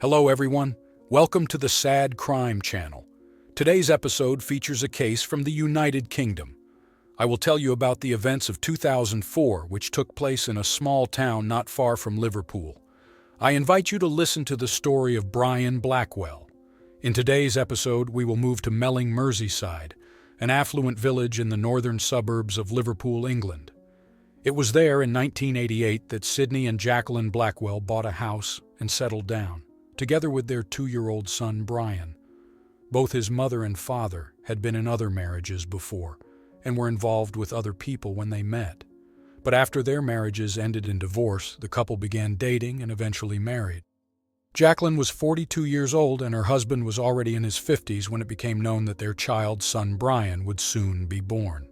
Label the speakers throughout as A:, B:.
A: Hello everyone, welcome to the Sad Crime Channel. Today's episode features a case from the United Kingdom. I will tell you about the events of 2004, which took place in a small town not far from Liverpool. I invite you to listen to the story of Brian Blackwell. In today's episode, we will move to Melling, Merseyside, an affluent village in the northern suburbs of Liverpool, England. It was there in 1988 that Sydney and Jacqueline Blackwell bought a house and settled down, together with their 2-year-old son, Brian. Both his mother and father had been in other marriages before and were involved with other people when they met. But after their marriages ended in divorce, the couple began dating and eventually married. Jacqueline was 42 years old and her husband was already in his 50s when it became known that their child, son Brian, would soon be born.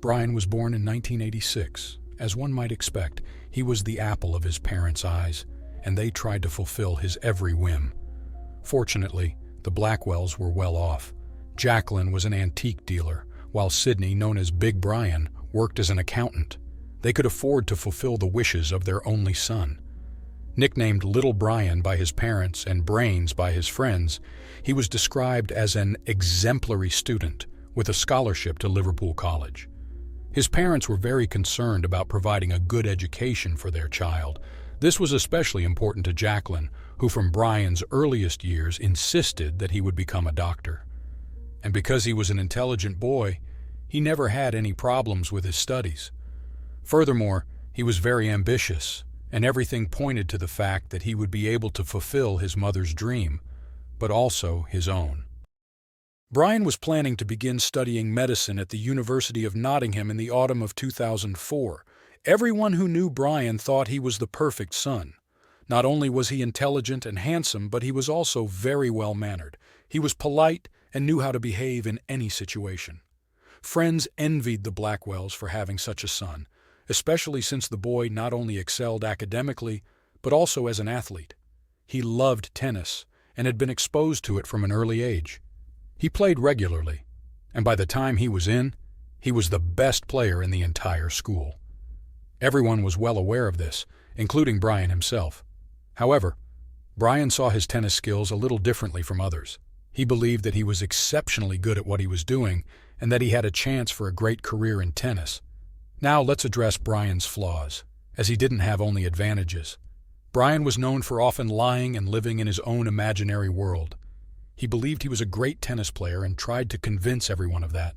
A: Brian was born in 1986. As one might expect, he was the apple of his parents' eyes, and they tried to fulfill his every whim. Fortunately, the Blackwells were well off. Jacqueline was an antique dealer, while Sydney, known as Big Brian, worked as an accountant. They could afford to fulfill the wishes of their only son. Nicknamed Little Brian by his parents and Brains by his friends, he was described as an exemplary student with a scholarship to Liverpool College. His parents were very concerned about providing a good education for their child. This was especially important to Jacqueline, who from Brian's earliest years insisted that he would become a doctor. And because he was an intelligent boy, he never had any problems with his studies. Furthermore, he was very ambitious, and everything pointed to the fact that he would be able to fulfill his mother's dream, but also his own. Brian was planning to begin studying medicine at the University of Nottingham in the autumn of 2004. Everyone who knew Brian thought he was the perfect son. Not only was he intelligent and handsome, but he was also very well-mannered. He was polite and knew how to behave in any situation. Friends envied the Blackwells for having such a son, especially since the boy not only excelled academically, but also as an athlete. He loved tennis and had been exposed to it from an early age. He played regularly, and by the time he was the best player in the entire school. Everyone was well aware of this, including Brian himself. However, Brian saw his tennis skills a little differently from others. He believed that he was exceptionally good at what he was doing and that he had a chance for a great career in tennis. Now let's address Brian's flaws, as he didn't have only advantages. Brian was known for often lying and living in his own imaginary world. He believed he was a great tennis player and tried to convince everyone of that.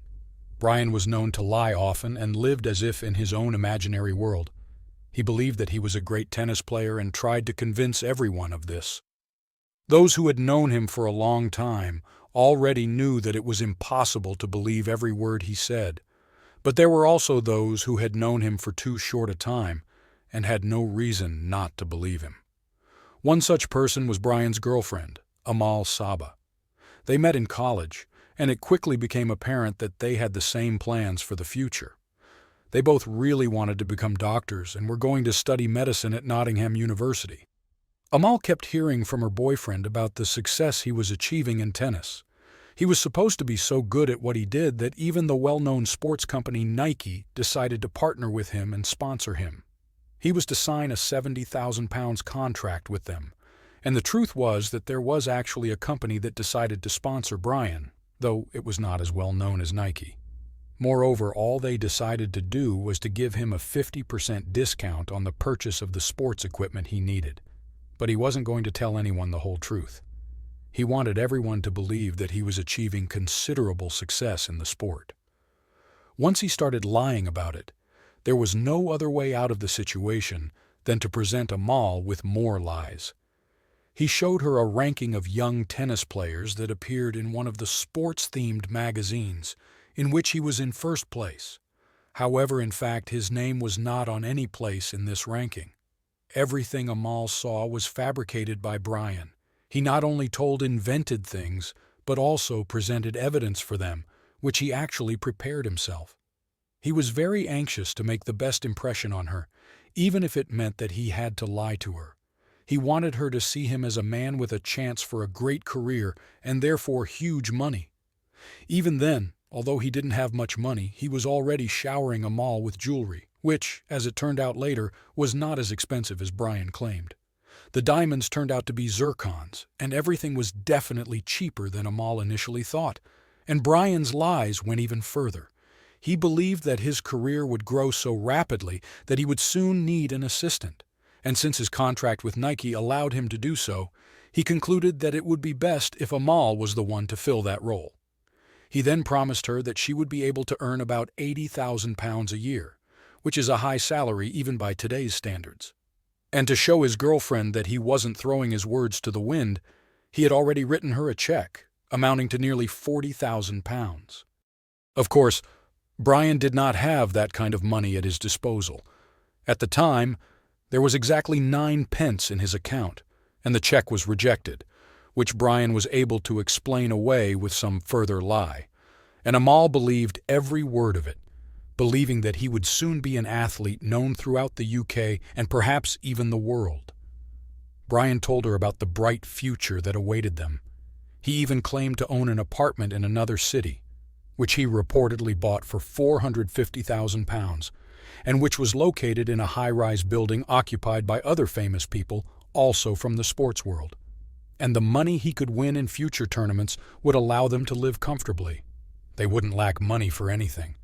A: Brian was known to lie often and lived as if in his own imaginary world. He believed that he was a great tennis player and tried to convince everyone of this. Those who had known him for a long time already knew that it was impossible to believe every word he said. But there were also those who had known him for too short a time and had no reason not to believe him. One such person was Brian's girlfriend, Amal Saba. They met in college, and it quickly became apparent that they had the same plans for the future. They both really wanted to become doctors and were going to study medicine at Nottingham University. Amal kept hearing from her boyfriend about the success he was achieving in tennis. He was supposed to be so good at what he did that even the well-known sports company Nike decided to partner with him and sponsor him. He was to sign a £70,000 contract with them, and the truth was that there was actually a company that decided to sponsor Brian, though it was not as well known as Nike. Moreover, all they decided to do was to give him a 50% discount on the purchase of the sports equipment he needed. But he wasn't going to tell anyone the whole truth. He wanted everyone to believe that he was achieving considerable success in the sport. Once he started lying about it, there was no other way out of the situation than to present Amal with more lies. He showed her a ranking of young tennis players that appeared in one of the sports-themed magazines, in which he was in first place. However, in fact, his name was not on any place in this ranking. Everything Amal saw was fabricated by Brian. He not only told invented things, but also presented evidence for them, which he actually prepared himself. He was very anxious to make the best impression on her, even if it meant that he had to lie to her. He wanted her to see him as a man with a chance for a great career and therefore huge money. Even then, although he didn't have much money, he was already showering Amal with jewelry, which, as it turned out later, was not as expensive as Brian claimed. The diamonds turned out to be zircons, and everything was definitely cheaper than Amal initially thought. And Brian's lies went even further. He believed that his career would grow so rapidly that he would soon need an assistant. And since his contract with Nike allowed him to do so, he concluded that it would be best if Amal was the one to fill that role. He then promised her that she would be able to earn about £80,000 a year, which is a high salary even by today's standards. And to show his girlfriend that he wasn't throwing his words to the wind, he had already written her a check, amounting to nearly £40,000. Of course, Brian did not have that kind of money at his disposal. At the time, there was exactly 9 pence in his account, and the check was rejected, which Brian was able to explain away with some further lie. And Amal believed every word of it, believing that he would soon be an athlete known throughout the UK and perhaps even the world. Brian told her about the bright future that awaited them. He even claimed to own an apartment in another city, which he reportedly bought for £450,000, and which was located in a high-rise building occupied by other famous people, also from the sports world. And the money he could win in future tournaments would allow them to live comfortably. They wouldn't lack money for anything.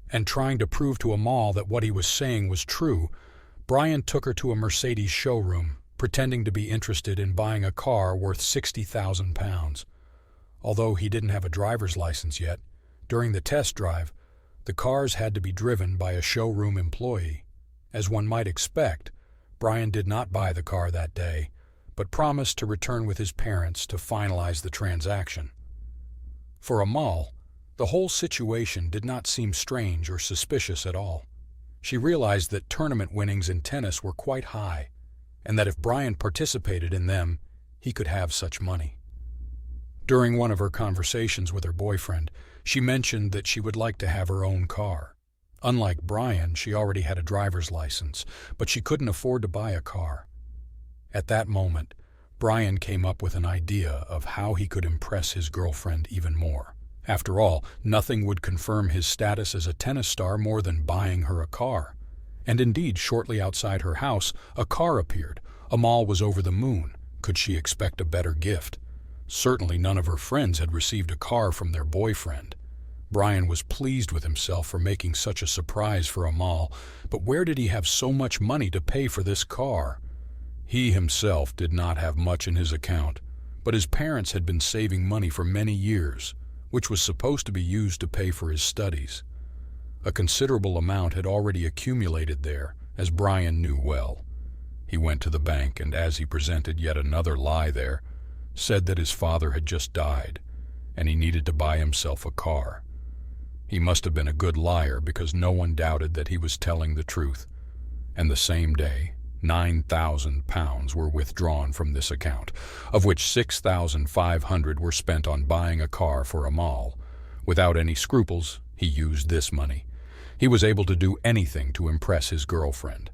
A: And trying to prove to Amal that what he was saying was true, Brian took her to a Mercedes showroom, pretending to be interested in buying a car worth £60,000. Although he didn't have a driver's license yet, during the test drive, the cars had to be driven by a showroom employee. As one might expect, Brian did not buy the car that day, but promised to return with his parents to finalize the transaction. For Amal, the whole situation did not seem strange or suspicious at all. She realized that tournament winnings in tennis were quite high, and that if Brian participated in them, he could have such money. During one of her conversations with her boyfriend, she mentioned that she would like to have her own car. Unlike Brian, she already had a driver's license, but she couldn't afford to buy a car. At that moment, Brian came up with an idea of how he could impress his girlfriend even more. After all, nothing would confirm his status as a tennis star more than buying her a car. And indeed, shortly outside her house, a car appeared. Amal was over the moon. Could she expect a better gift? Certainly none of her friends had received a car from their boyfriend. Brian was pleased with himself for making such a surprise for Amal, but where did he have so much money to pay for this car? He himself did not have much in his account, but his parents had been saving money for many years, which was supposed to be used to pay for his studies. A considerable amount had already accumulated there, as Brian knew well. He went to the bank and, as he presented yet another lie there, said that his father had just died, and he needed to buy himself a car. He must have been a good liar because no one doubted that he was telling the truth, and the same day, £9,000 were withdrawn from this account, of which £6,500 were spent on buying a car for Amal. Without any scruples, he used this money. He was able to do anything to impress his girlfriend,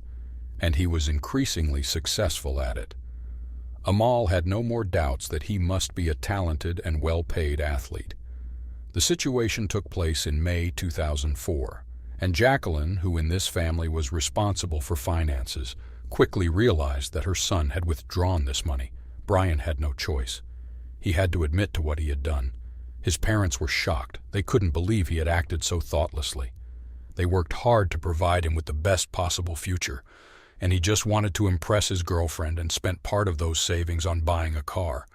A: and he was increasingly successful at it. Amal had no more doubts that he must be a talented and well-paid athlete. The situation took place in May 2004, and Jacqueline, who in this family was responsible for finances, quickly realized that her son had withdrawn this money. Brian had no choice. He had to admit to what he had done. His parents were shocked. They couldn't believe he had acted so thoughtlessly. They worked hard to provide him with the best possible future, and he just wanted to impress his girlfriend and spent part of those savings on buying a car.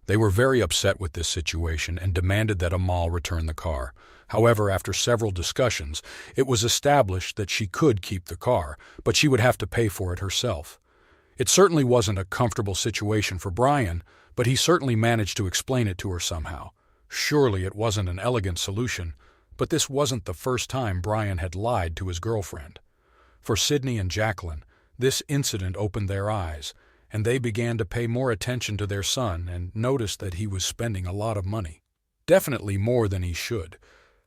A: They were very upset with this situation and demanded that Amal return the car. However, after several discussions, it was established that she could keep the car, but she would have to pay for it herself. It certainly wasn't a comfortable situation for Brian, but he certainly managed to explain it to her somehow. Surely it wasn't an elegant solution, but this wasn't the first time Brian had lied to his girlfriend. For Sydney and Jacqueline, this incident opened their eyes, and they began to pay more attention to their son and noticed that he was spending a lot of money. Definitely more than he should.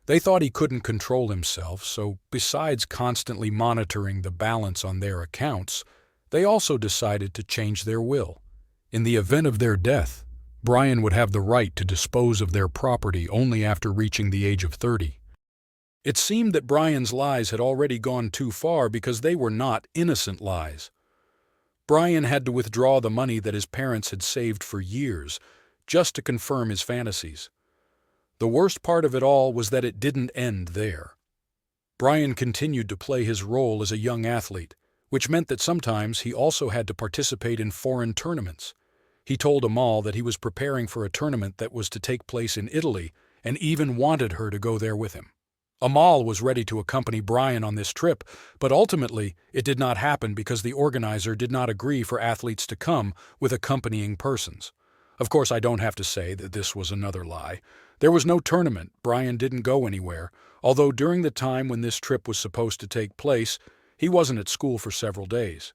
A: They thought he couldn't control himself, so besides constantly monitoring the balance on their accounts, they also decided to change their will. In the event of their death, Brian would have the right to dispose of their property only after reaching the age of 30. It seemed that Brian's lies had already gone too far because they were not innocent lies. Brian had to withdraw the money that his parents had saved for years, just to confirm his fantasies. The worst part of it all was that it didn't end there. Brian continued to play his role as a young athlete, which meant that sometimes he also had to participate in foreign tournaments. He told Amal that he was preparing for a tournament that was to take place in Italy and even wanted her to go there with him. Amal was ready to accompany Brian on this trip, but ultimately it did not happen because the organizer did not agree for athletes to come with accompanying persons. Of course, I don't have to say that this was another lie. There was no tournament. Brian didn't go anywhere, although during the time when this trip was supposed to take place, he wasn't at school for several days.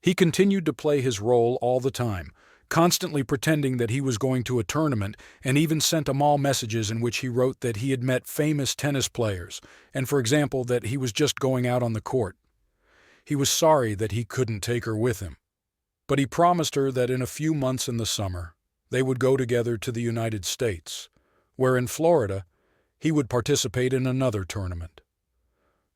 A: He continued to play his role all the time, constantly pretending that he was going to a tournament, and even sent Amal messages in which he wrote that he had met famous tennis players, and for example that he was just going out on the court. He was sorry that he couldn't take her with him, but he promised her that in a few months in the summer, they would go together to the United States, where in Florida, he would participate in another tournament.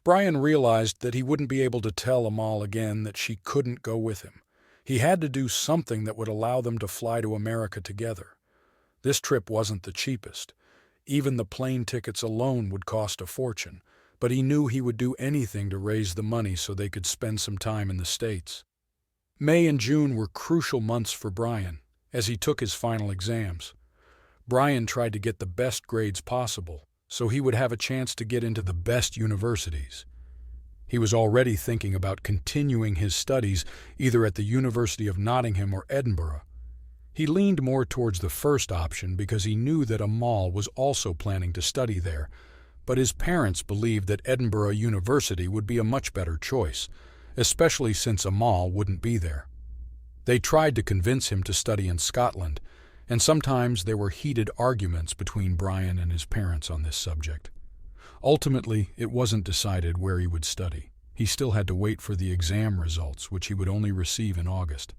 A: Brian realized that he wouldn't be able to tell Amal again that she couldn't go with him. He had to do something that would allow them to fly to America together. This trip wasn't the cheapest. Even the plane tickets alone would cost a fortune, but he knew he would do anything to raise the money so they could spend some time in the States. May and June were crucial months for Brian, as he took his final exams. Brian tried to get the best grades possible, so he would have a chance to get into the best universities. He was already thinking about continuing his studies either at the University of Nottingham or Edinburgh. He leaned more towards the first option because he knew that Amal was also planning to study there, but his parents believed that Edinburgh University would be a much better choice, especially since Amal wouldn't be there. They tried to convince him to study in Scotland, and sometimes there were heated arguments between Brian and his parents on this subject. Ultimately, it wasn't decided where he would study. He still had to wait for the exam results, which he would only receive in August.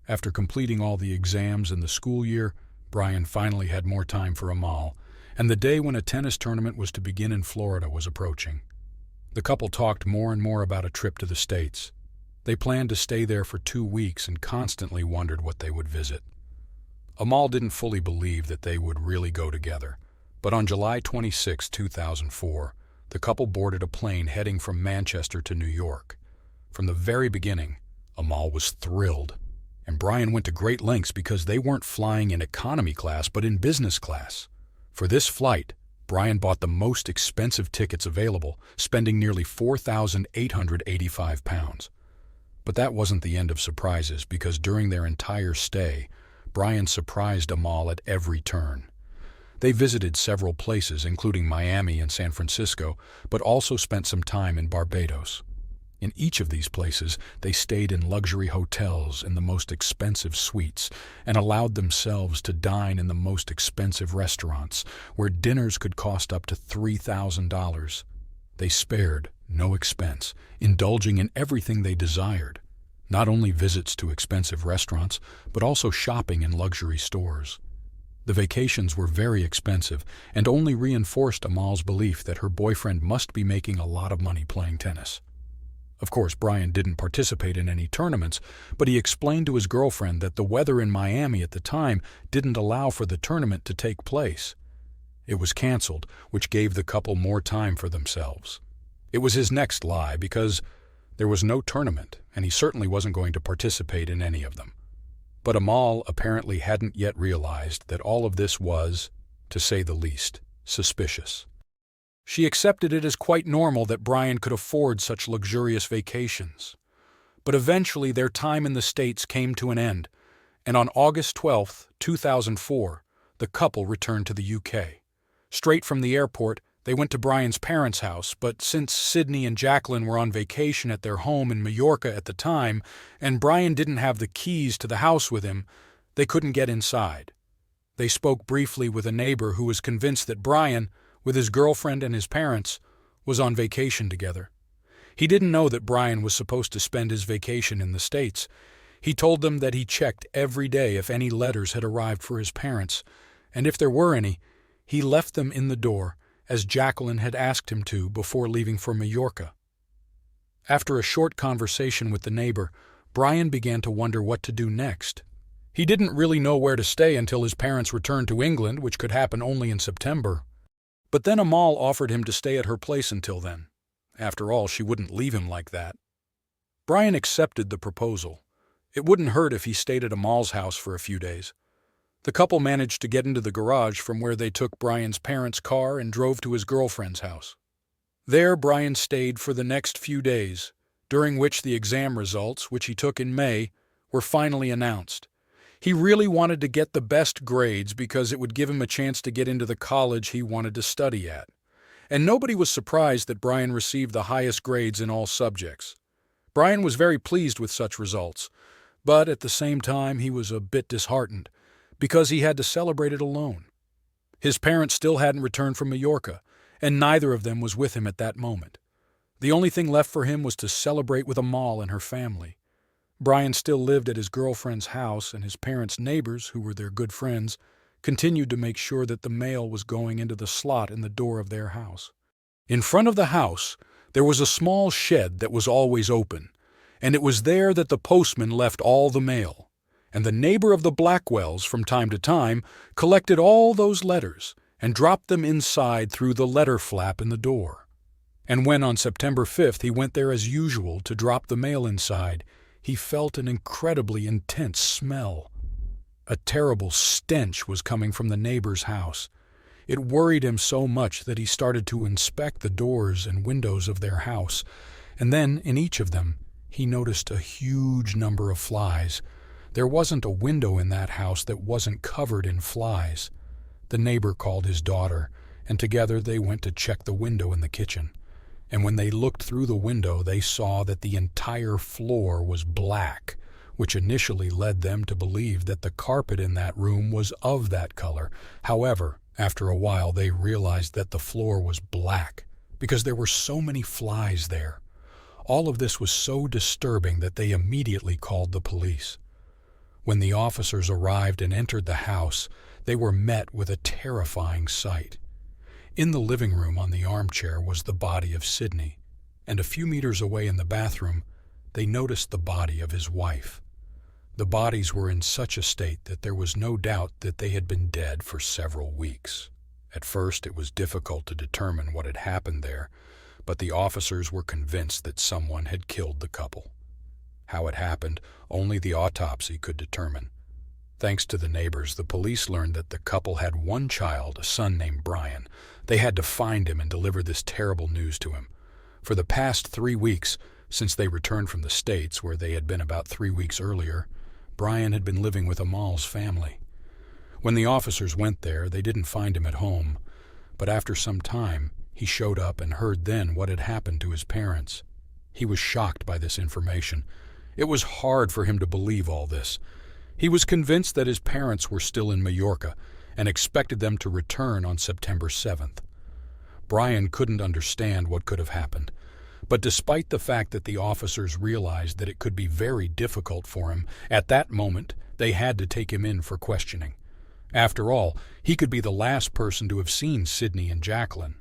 A: After completing all the exams in the school year, Brian finally had more time for Amal, and the day when a tennis tournament was to begin in Florida was approaching. The couple talked more and more about a trip to the States. They planned to stay there for 2 weeks and constantly wondered what they would visit. Amal didn't fully believe that they would really go together, but on July 26, 2004, the couple boarded a plane heading from Manchester to New York. From the very beginning, Amal was thrilled, and Brian went to great lengths because they weren't flying in economy class but in business class. For this flight, Brian bought the most expensive tickets available, spending nearly £4,885. But that wasn't the end of surprises because during their entire stay, Brian surprised Amal at every turn. They visited several places, including Miami and San Francisco, but also spent some time in Barbados. In each of these places, they stayed in luxury hotels in the most expensive suites and allowed themselves to dine in the most expensive restaurants, where dinners could cost up to $3,000. They spared no expense, indulging in everything they desired. Not only visits to expensive restaurants, but also shopping in luxury stores. The vacations were very expensive and only reinforced Amal's belief that her boyfriend must be making a lot of money playing tennis. Of course, Brian didn't participate in any tournaments, but he explained to his girlfriend that the weather in Miami at the time didn't allow for the tournament to take place. It was canceled, which gave the couple more time for themselves. It was his next lie because there was no tournament, and he certainly wasn't going to participate in any of them. But Amal apparently hadn't yet realized that all of this was, to say the least, suspicious. She accepted it as quite normal that Brian could afford such luxurious vacations. But eventually their time in the States came to an end, and on August 12, 2004, the couple returned to the UK. Straight from the airport, they went to Brian's parents' house, but since Sydney and Jacqueline were on vacation at their home in Mallorca at the time, and Brian didn't have the keys to the house with him, they couldn't get inside. They spoke briefly with a neighbor who was convinced that Brian, with his girlfriend and his parents, was on vacation together. He didn't know that Brian was supposed to spend his vacation in the States. He told them that he checked every day if any letters had arrived for his parents, and if there were any, he left them in the door, as Jacqueline had asked him to before leaving for Mallorca. After a short conversation with the neighbor, Brian began to wonder what to do next. He didn't really know where to stay until his parents returned to England, which could happen only in September. But then Amal offered him to stay at her place until then. After all, she wouldn't leave him like that. Brian accepted the proposal. It wouldn't hurt if he stayed at Amal's house for a few days. The couple managed to get into the garage from where they took Brian's parents' car and drove to his girlfriend's house. There, Brian stayed for the next few days, during which the exam results, which he took in May, were finally announced. He really wanted to get the best grades because it would give him a chance to get into the college he wanted to study at. And nobody was surprised that Brian received the highest grades in all subjects. Brian was very pleased with such results, but at the same time he was a bit disheartened, because he had to celebrate it alone. His parents still hadn't returned from Majorca, and neither of them was with him at that moment. The only thing left for him was to celebrate with Amal and her family. Brian still lived at his girlfriend's house, and his parents' neighbors, who were their good friends, continued to make sure that the mail was going into the slot in the door of their house. In front of the house, there was a small shed that was always open, and it was there that the postman left all the mail. And the neighbor of the Blackwells, from time to time, collected all those letters and dropped them inside through the letter flap in the door. And when on September 5th he went there as usual to drop the mail inside, he felt an incredibly intense smell. A terrible stench was coming from the neighbor's house. It worried him so much that he started to inspect the doors and windows of their house, and then, in each of them, he noticed a huge number of flies. There wasn't a window in that house that wasn't covered in flies. The neighbor called his daughter, and together they went to check the window in the kitchen. And when they looked through the window, they saw that the entire floor was black, which initially led them to believe that the carpet in that room was of that color. However, after a while they realized that the floor was black because there were so many flies there. All of this was so disturbing that they immediately called the police. When the officers arrived and entered the house, they were met with a terrifying sight. In the living room on the armchair was the body of Sidney, and a few meters away in the bathroom, they noticed the body of his wife. The bodies were in such a state that there was no doubt that they had been dead for several weeks. At first, it was difficult to determine what had happened there, but the officers were convinced that someone had killed the couple. How it happened, only the autopsy could determine. Thanks to the neighbors, the police learned that the couple had one child, a son named Brian. They had to find him and deliver this terrible news to him. For the past 3 weeks, since they returned from the States, where they had been about 3 weeks earlier, Brian had been living with Amal's family. When the officers went there, they didn't find him at home, but after some time, he showed up and heard then what had happened to his parents. He was shocked by this information. It was hard for him to believe all this. He was convinced that his parents were still in Majorca and expected them to return on September 7th. Brian couldn't understand what could have happened, but despite the fact that the officers realized that it could be very difficult for him, at that moment they had to take him in for questioning. After all, he could be the last person to have seen Sidney and Jacqueline.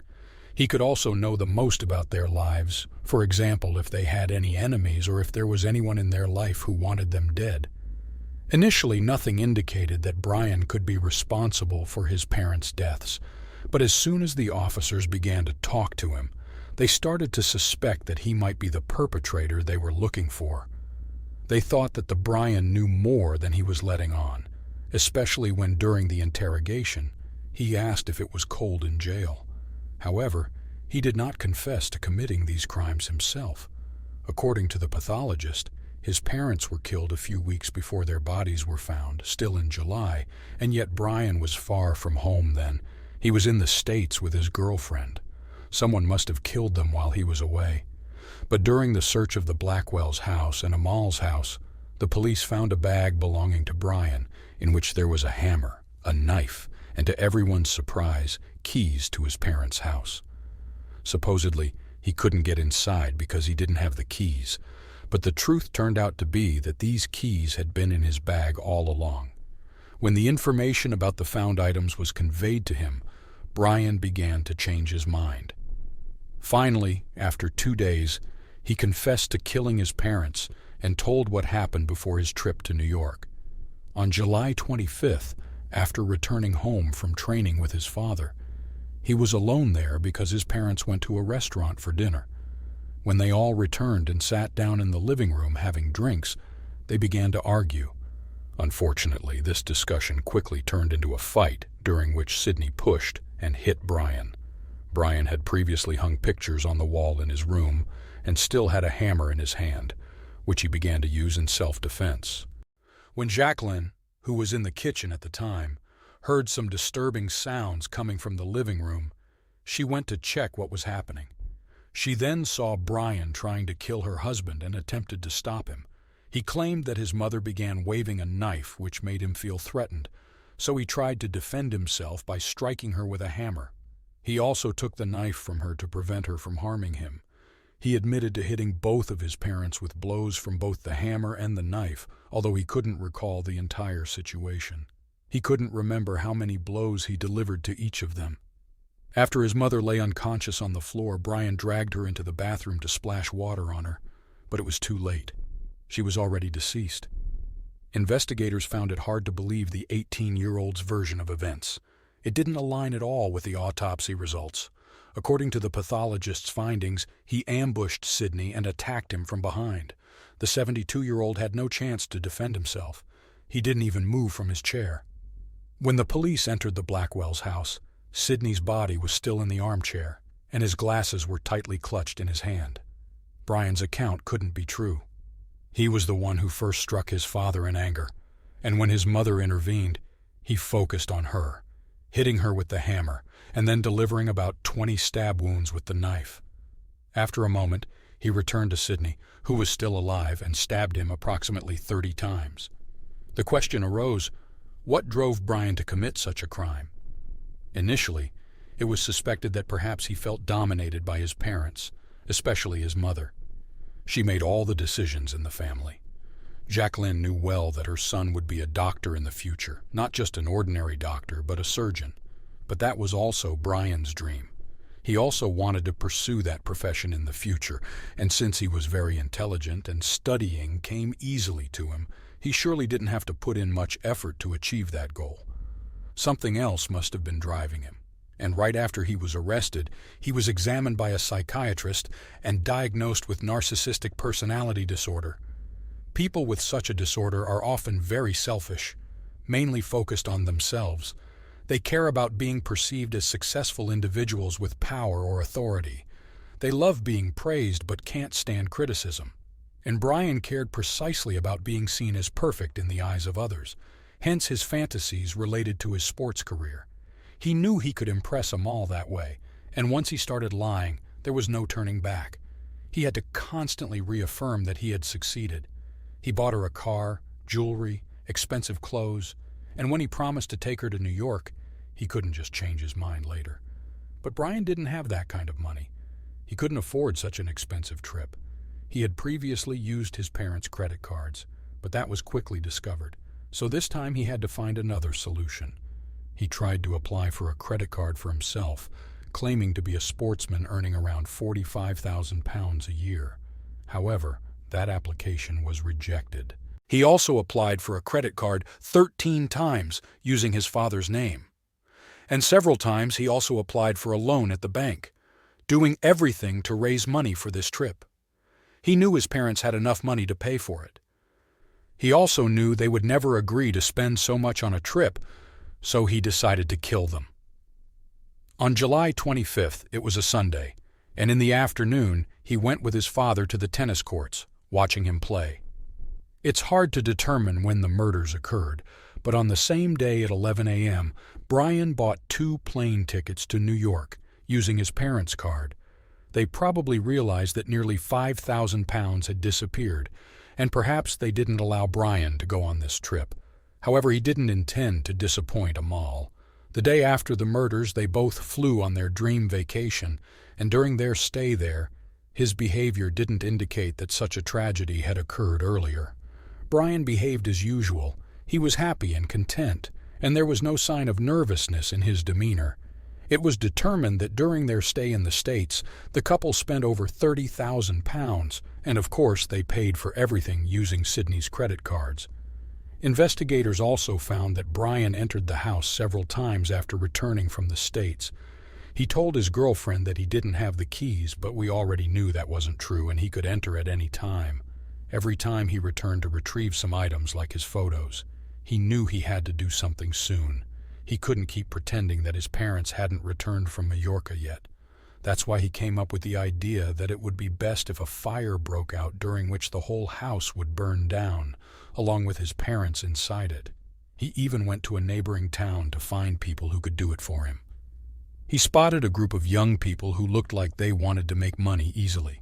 A: He could also know the most about their lives, for example, if they had any enemies or if there was anyone in their life who wanted them dead. Initially, nothing indicated that Brian could be responsible for his parents' deaths, but as soon as the officers began to talk to him, they started to suspect that he might be the perpetrator they were looking for. They thought that the Brian knew more than he was letting on, especially when during the interrogation, he asked if it was cold in jail. However, he did not confess to committing these crimes himself. According to the pathologist, his parents were killed a few weeks before their bodies were found, still in July, and yet Brian was far from home then. He was in the States with his girlfriend. Someone must have killed them while he was away. But during the search of the Blackwell's house and Amal's house, the police found a bag belonging to Brian, in which there was a hammer, a knife, and to everyone's surprise, keys to his parents' house. Supposedly, he couldn't get inside because he didn't have the keys, but the truth turned out to be that these keys had been in his bag all along. When the information about the found items was conveyed to him, Brian began to change his mind. Finally, after 2 days, he confessed to killing his parents and told what happened before his trip to New York. On July 25th, after returning home from training with his father, he was alone there because his parents went to a restaurant for dinner. When they all returned and sat down in the living room having drinks, they began to argue. Unfortunately, this discussion quickly turned into a fight, during which Sidney pushed and hit Brian. Brian had previously hung pictures on the wall in his room and still had a hammer in his hand, which he began to use in self-defense. When Jacqueline, who was in the kitchen at the time, heard some disturbing sounds coming from the living room, she went to check what was happening. She then saw Brian trying to kill her husband and attempted to stop him. He claimed that his mother began waving a knife, which made him feel threatened, so he tried to defend himself by striking her with a hammer. He also took the knife from her to prevent her from harming him. He admitted to hitting both of his parents with blows from both the hammer and the knife, although he couldn't recall the entire situation. He couldn't remember how many blows he delivered to each of them. After his mother lay unconscious on the floor, Brian dragged her into the bathroom to splash water on her, but it was too late. She was already deceased. Investigators found it hard to believe the 18-year-old's version of events. It didn't align at all with the autopsy results. According to the pathologist's findings, he ambushed Sidney and attacked him from behind. The 72-year-old had no chance to defend himself. He didn't even move from his chair. When the police entered the Blackwells' house, Sidney's body was still in the armchair, and his glasses were tightly clutched in his hand. Brian's account couldn't be true. He was the one who first struck his father in anger, and when his mother intervened, he focused on her, hitting her with the hammer, and then delivering about 20 stab wounds with the knife. After a moment, he returned to Sidney, who was still alive, and stabbed him approximately 30 times. The question arose, what drove Brian to commit such a crime? Initially, it was suspected that perhaps he felt dominated by his parents, especially his mother. She made all the decisions in the family. Jacqueline knew well that her son would be a doctor in the future, not just an ordinary doctor, but a surgeon. But that was also Brian's dream. He also wanted to pursue that profession in the future, and since he was very intelligent and studying came easily to him, he surely didn't have to put in much effort to achieve that goal. Something else must have been driving him, and right after he was arrested, he was examined by a psychiatrist and diagnosed with narcissistic personality disorder. People with such a disorder are often very selfish, mainly focused on themselves. They care about being perceived as successful individuals with power or authority. They love being praised but can't stand criticism. And Brian cared precisely about being seen as perfect in the eyes of others, hence his fantasies related to his sports career. He knew he could impress them all that way, and once he started lying, there was no turning back. He had to constantly reaffirm that he had succeeded. He bought her a car, jewelry, expensive clothes, and when he promised to take her to New York, he couldn't just change his mind later. But Brian didn't have that kind of money. He couldn't afford such an expensive trip. He had previously used his parents' credit cards, but that was quickly discovered. So this time he had to find another solution. He tried to apply for a credit card for himself, claiming to be a sportsman earning around £45,000 a year. However, that application was rejected. He also applied for a credit card 13 times using his father's name. And several times he also applied for a loan at the bank, doing everything to raise money for this trip. He knew his parents had enough money to pay for it. He also knew they would never agree to spend so much on a trip, so he decided to kill them. On July 25th, it was a Sunday, and in the afternoon, he went with his father to the tennis courts, watching him play. It's hard to determine when the murders occurred, but on the same day at 11 a.m., Brian bought 2 plane tickets to New York using his parents' card. They probably realized that nearly £5,000 had disappeared, and perhaps they didn't allow Brian to go on this trip. However, he didn't intend to disappoint Amal. The day after the murders, they both flew on their dream vacation, and during their stay there, his behavior didn't indicate that such a tragedy had occurred earlier. Brian behaved as usual. He was happy and content, and there was no sign of nervousness in his demeanor. It was determined that during their stay in the States, the couple spent over £30,000, and of course they paid for everything using Sydney's credit cards. Investigators also found that Brian entered the house several times after returning from the States. He told his girlfriend that he didn't have the keys, but we already knew that wasn't true and he could enter at any time. Every time he returned to retrieve some items like his photos, he knew he had to do something soon. He couldn't keep pretending that his parents hadn't returned from Mallorca yet. That's why he came up with the idea that it would be best if a fire broke out during which the whole house would burn down, along with his parents inside it. He even went to a neighboring town to find people who could do it for him. He spotted a group of young people who looked like they wanted to make money easily.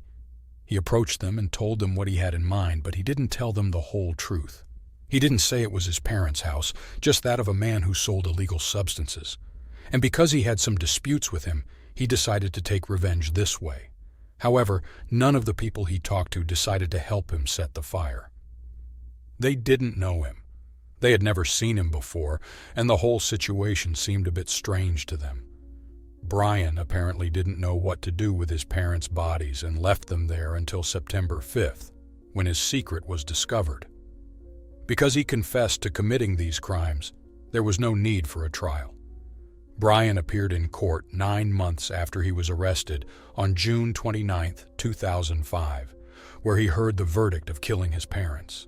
A: He approached them and told them what he had in mind, but he didn't tell them the whole truth. He didn't say it was his parents' house, just that of a man who sold illegal substances. And because he had some disputes with him, he decided to take revenge this way. However, none of the people he talked to decided to help him set the fire. They didn't know him. They had never seen him before, and the whole situation seemed a bit strange to them. Brian apparently didn't know what to do with his parents' bodies and left them there until September 5th, when his secret was discovered. Because he confessed to committing these crimes, there was no need for a trial. Brian appeared in court 9 months after he was arrested on June 29, 2005, where he heard the verdict of killing his parents.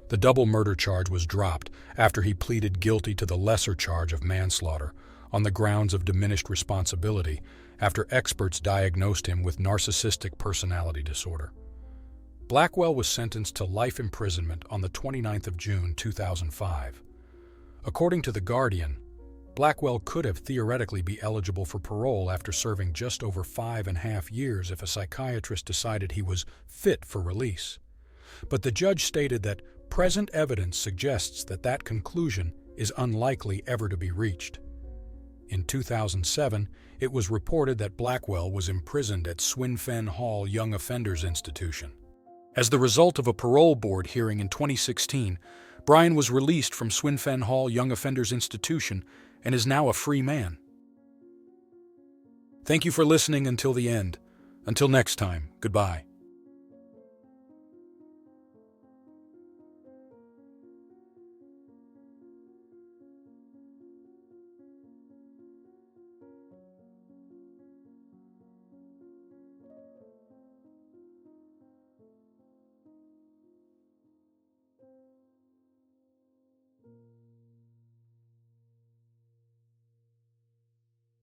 A: The double murder charge was dropped after he pleaded guilty to the lesser charge of manslaughter on the grounds of diminished responsibility after experts diagnosed him with narcissistic personality disorder. Blackwell was sentenced to life imprisonment on the 29th of June 2005. According to The Guardian, Blackwell could have theoretically be eligible for parole after serving just over 5.5 years if a psychiatrist decided he was fit for release. But the judge stated that present evidence suggests that that conclusion is unlikely ever to be reached. In 2007, it was reported that Blackwell was imprisoned at Swin Fen Hall Young Offenders Institution. As the result of a parole board hearing in 2016, Brian was released from Swin Fen Hall Young Offenders Institution and is now a free man. Thank you for listening until the end. Until next time, goodbye.